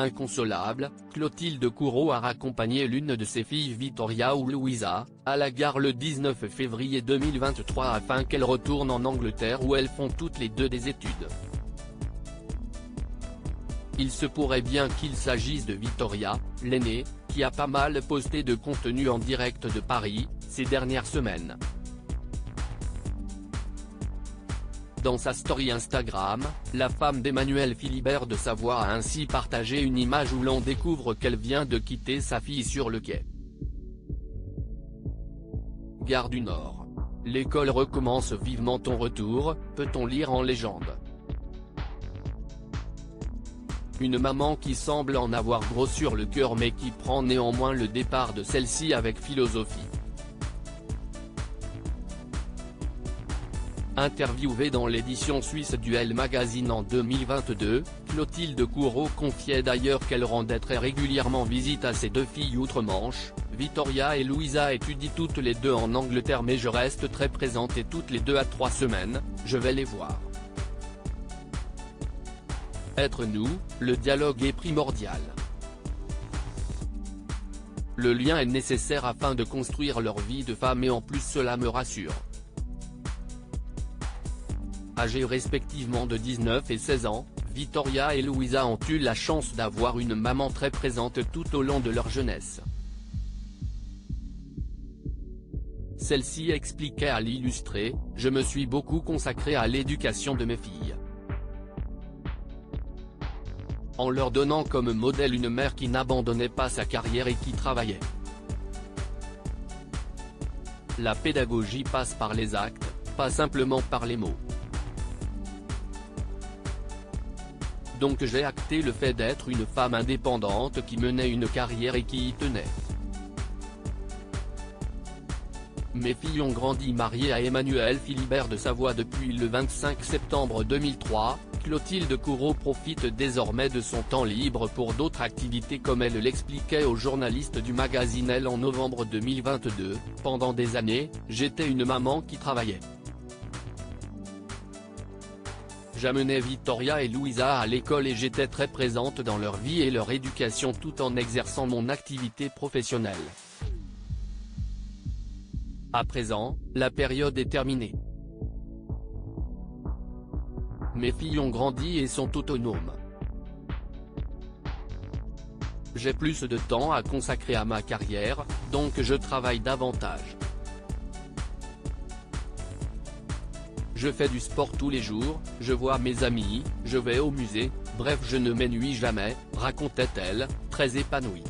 Inconsolable, Clotilde Courreau a raccompagné l'une de ses filles Victoria ou Louisa, à la gare le 19 février 2023 afin qu'elle retourne en Angleterre où elles font toutes les deux des études. Il se pourrait bien qu'il s'agisse de Victoria, l'aînée, qui a pas mal posté de contenu en direct de Paris, ces dernières semaines. Dans sa story Instagram, la femme d'Emmanuel Philibert de Savoie a ainsi partagé une image où l'on découvre qu'elle vient de quitter sa fille sur le quai. Gare du Nord. L'école recommence vivement ton retour, peut-on lire en légende. Une maman qui semble en avoir gros sur le cœur mais qui prend néanmoins le départ de celle-ci avec philosophie. Interviewée dans l'édition suisse du Elle Magazine en 2022, Clotilde Courreau confiait d'ailleurs qu'elle rendait très régulièrement visite à ses deux filles outre-Manche. Victoria et Louisa étudient toutes les deux en Angleterre mais je reste très présente et toutes les deux à 3 semaines, je vais les voir. Être nous, le dialogue est primordial. Le lien est nécessaire afin de construire leur vie de femme et en plus cela me rassure. Âgées respectivement de 19 et 16 ans, Victoria et Louisa ont eu la chance d'avoir une maman très présente tout au long de leur jeunesse. Celle-ci expliquait à l'Illustré, « Je me suis beaucoup consacrée à l'éducation de mes filles. En leur donnant comme modèle une mère qui n'abandonnait pas sa carrière et qui travaillait. La pédagogie passe par les actes, pas simplement par les mots. Donc j'ai acté le fait d'être une femme indépendante qui menait une carrière et qui y tenait. Mes filles ont grandi mariées à Emmanuel Philibert de Savoie depuis le 25 septembre 2003, Clotilde Courreau profite désormais de son temps libre pour d'autres activités comme elle l'expliquait aux journalistes du magazine Elle en novembre 2022, « Pendant des années, j'étais une maman qui travaillait. J'amenais Victoria et Louisa à l'école et j'étais très présente dans leur vie et leur éducation tout en exerçant mon activité professionnelle. À présent, la période est terminée. Mes filles ont grandi et sont autonomes. J'ai plus de temps à consacrer à ma carrière, donc je travaille davantage. Je fais du sport tous les jours, je vois mes amis, je vais au musée, bref je ne m'ennuie jamais, racontait-elle, très épanouie.